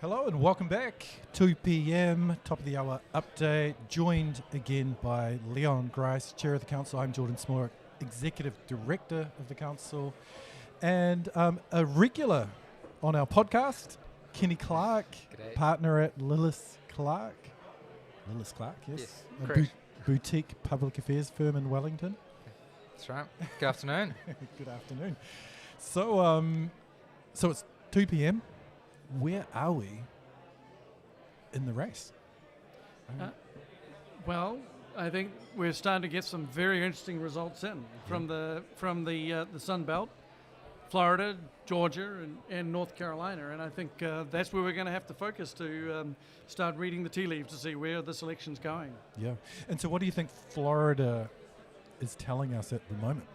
Hello and welcome back. 2 p.m, top of the hour update. Joined again by Leon Grice, Chair of the Council. I'm Jordan Smorek, Executive Director of the Council. And a regular on our podcast, Kenny Clark, G'day. partner at Lillis Clark. Lillis Clark, yes. Yes, A correct. boutique public affairs firm in Wellington. That's right. Good afternoon. Good afternoon. So it's 2 p.m. Where are we in the race? Well, I think we're starting to get some very interesting results in from the Sun Belt, Florida, Georgia, and North Carolina, and I think that's where we're going to have to focus to start reading the tea leaves to see where this election's going. Yeah. And so what do you think Florida is telling us at the moment?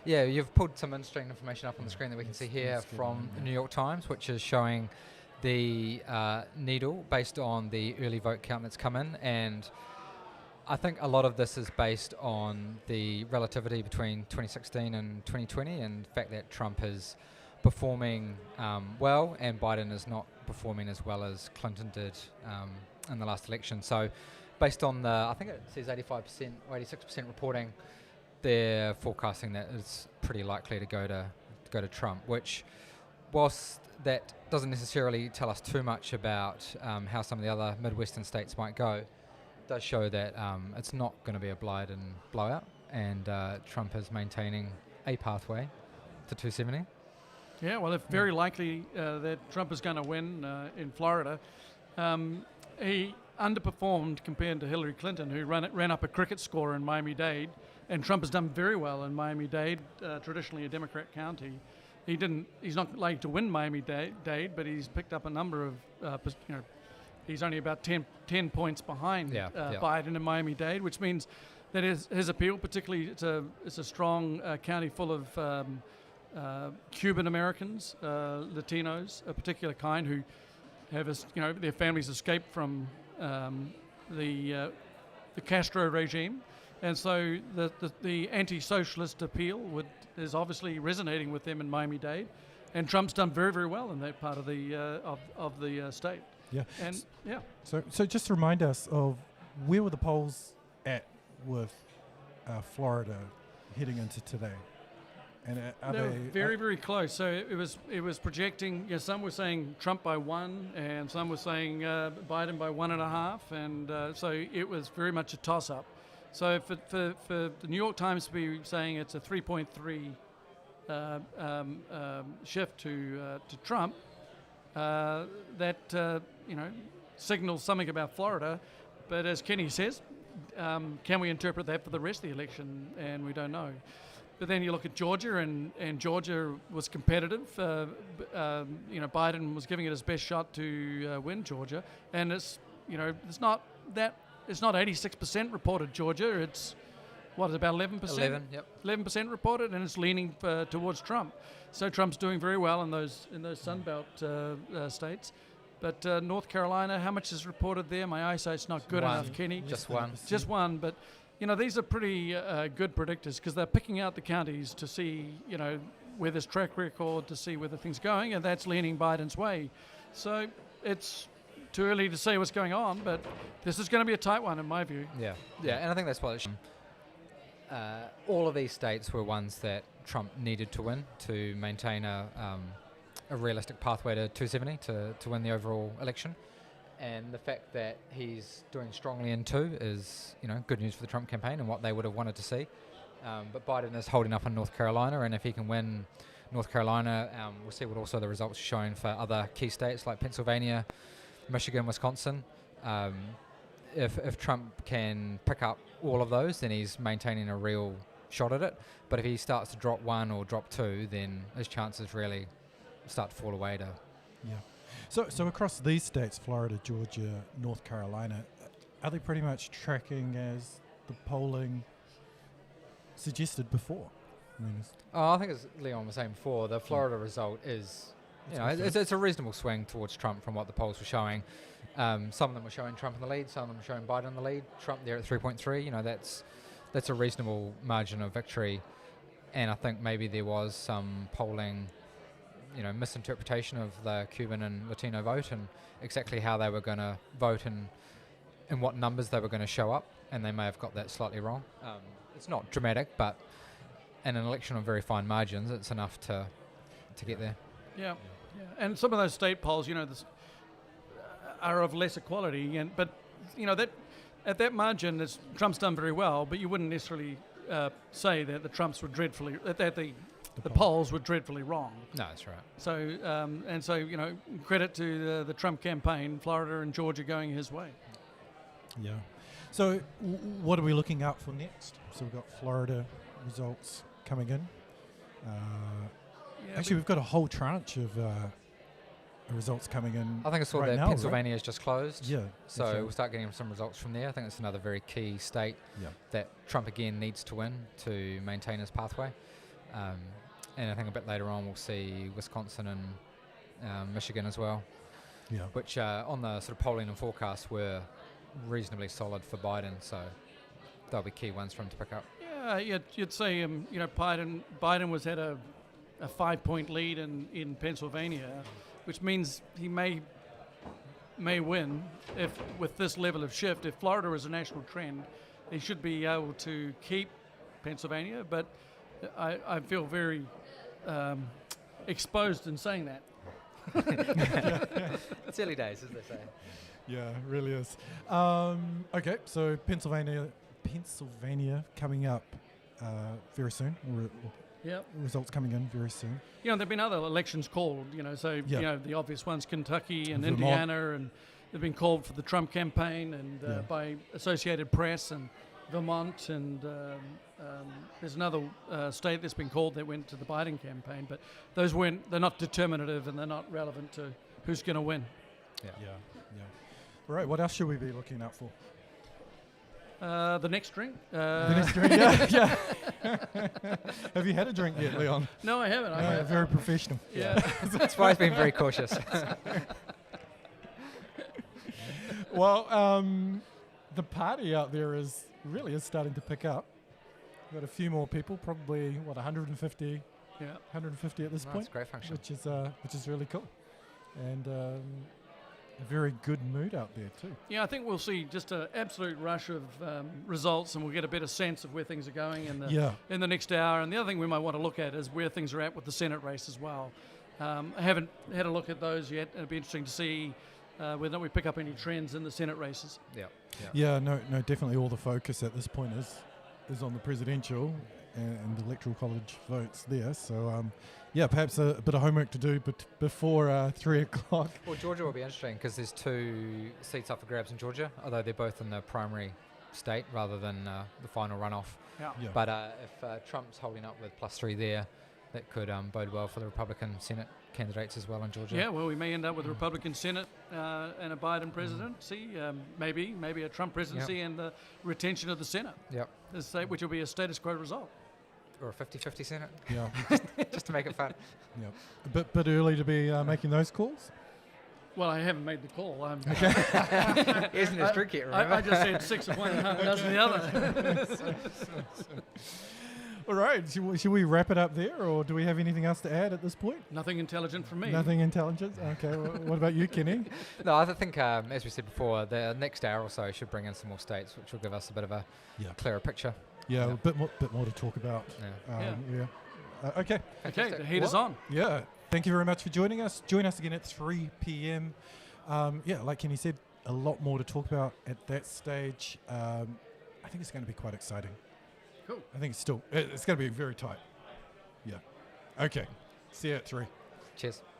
Yeah, you've pulled some interesting information up on the screen that we can see here from the New York Times, which is showing the needle based on the early vote count that's come in. And I think a lot of this is based on the relativity between 2016 and 2020 and the fact that Trump is performing well and Biden is not performing as well as Clinton did in the last election. So based on I think it says 85% or 86% reporting, they're forecasting that it's pretty likely to go to Trump, which, whilst that doesn't necessarily tell us too much about how some of the other Midwestern states might go, does show that it's not going to be a Biden blowout, and Trump is maintaining a pathway to 270. Yeah, well, it's very likely that Trump is going to win in Florida. He underperformed compared to Hillary Clinton, who ran up a cricket score in Miami-Dade, and Trump has done very well in Miami-Dade, traditionally a Democrat county. He's not likely to win Miami-Dade, but he's picked up a number of, he's only about 10 points behind Biden in Miami-Dade, which means that his appeal, particularly it's a strong county full of Cuban Americans, Latinos, a particular kind who have, their families escaped from the Castro regime. And so the anti-socialist appeal is obviously resonating with them in Miami-Dade, and Trump's done very, very well in that part of the state. Yeah. And yeah. So just remind us of where were the polls at with Florida heading into today? And are they were very, very close. So it was projecting. Some were saying Trump by 1, and some were saying Biden by 1.5, and so it was very much a toss-up. So for the New York Times to be saying it's a 3.3 shift to Trump, that signals something about Florida. But as Kenny says, can we interpret that for the rest of the election? And we don't know. But then you look at Georgia, and Georgia was competitive. Biden was giving it his best shot to win Georgia, and it's not 86% reported Georgia. It's about 11%. 11, yep. 11% reported, and it's leaning towards Trump. So Trump's doing very well in those Sun Belt states. But North Carolina, how much is reported there? My eyesight's not good enough, Kenny. Just one. Just one, but these are pretty good predictors because they're picking out the counties to see, where there's track record, to see where the thing's going, and that's leaning Biden's way. So it's too early to say what's going on, but this is going to be a tight one in my view. Yeah, and I think that's what it should. All of these states were ones that Trump needed to win to maintain a realistic pathway to 270 to win the overall election. And the fact that he's doing strongly in 2 is, good news for the Trump campaign and what they would have wanted to see. But Biden is holding up in North Carolina, and if he can win North Carolina, we'll see what also the results are showing for other key states like Pennsylvania, Michigan, Wisconsin. If Trump can pick up all of those, then he's maintaining a real shot at it. But if he starts to drop 1 or drop 2, then his chances really start to fall away. Yeah. So across these states, Florida, Georgia, North Carolina, are they pretty much tracking as the polling suggested before? I think as Leon was saying before, the Florida result is, it's a reasonable swing towards Trump from what the polls were showing. Some of them were showing Trump in the lead, some of them were showing Biden in the lead. Trump there at 3.3, that's a reasonable margin of victory. And I think maybe there was some polling misinterpretation of the Cuban and Latino vote and exactly how they were going to vote and what numbers they were going to show up, and they may have got that slightly wrong. It's not dramatic, but in an election on very fine margins, it's enough to get there. Yeah. And some of those state polls, are of lesser quality, but that at that margin, Trump's done very well, but you wouldn't necessarily say that the Trumps were dreadfully that the polls were dreadfully wrong. No, that's right. So credit to the Trump campaign, Florida and Georgia going his way. Yeah. So what are we looking out for next? So we've got Florida results coming in. Actually, we've got a whole tranche of results coming in. I think I saw right that now, Pennsylvania is just closed. Yeah. So okay. we'll start getting some results from there. I think it's another very key state that Trump again needs to win to maintain his pathway. And I think a bit later on we'll see Wisconsin and Michigan as well. Yeah. Which on the sort of polling and forecasts were reasonably solid for Biden. So they'll be key ones for him to pick up. Yeah, you'd say Biden was at a 5-point lead in Pennsylvania, which means he may win if with this level of shift. If Florida is a national trend, he should be able to keep Pennsylvania. But I feel very exposed in saying that. It's early days, as they say. Yeah, it really is. Okay, so Pennsylvania coming up very soon. Yep. Results coming in very soon. There've been other elections called, the obvious ones, Kentucky and Vermont. Indiana, and they've been called for the Trump campaign and by Associated Press, and Vermont, and there's another state that's been called that went to the Biden campaign, but they're not determinative and they're not relevant to who's going to win. Yeah. All right, what else should we be looking out for? The next drink. The next drink, yeah. Have you had a drink yet, Leon? No, I haven't. Very professional. Yeah. That's why he's been very cautious. Well, the party out there is starting to pick up. We've got a few more people, probably 150. Yeah, 150 at this point. That's a great function. Which is really cool, and a very good mood out there too. Yeah, I think we'll see just an absolute rush of results, and we'll get a better sense of where things are going in the next hour. And the other thing we might want to look at is where things are at with the Senate race as well. I haven't had a look at those yet. It'll be interesting to see whether we pick up any trends in the Senate races. Yeah, no, definitely all the focus at this point is on the presidential and the electoral college votes there. So, perhaps a bit of homework to do before 3 o'clock. Well, Georgia will be interesting because there's 2 seats up for grabs in Georgia, although they're both in the primary state rather than the final runoff. Yeah. But if Trump's holding up with +3 there, that could bode well for the Republican Senate candidates as well in Georgia. Yeah, well, we may end up with a Republican Senate and a Biden presidency, maybe a Trump presidency and the retention of the Senate. Yep. Which will be a status quo result. Or a 50-50 Senate. Yeah. just to make it fun. Yeah. A bit early to be making those calls? Well, I haven't made the call. Okay. He isn't his drink yet, remember? I just said 6 of one and half a dozen of the other. All right. Should we wrap it up there, or do we have anything else to add at this point? Nothing intelligent from me. Nothing intelligent? Okay. What about you, Kenny? No, I think, as we said before, the next hour or so should bring in some more states, which will give us a bit of a clearer picture. Yeah, a bit more to talk about. Okay. Okay, the heat is on. Yeah. Thank you very much for joining us. Join us again at 3 p.m. Like Kenny said, a lot more to talk about at that stage. I think it's going to be quite exciting. Cool. I think it's going to be very tight. Yeah. Okay. See you at 3. Cheers.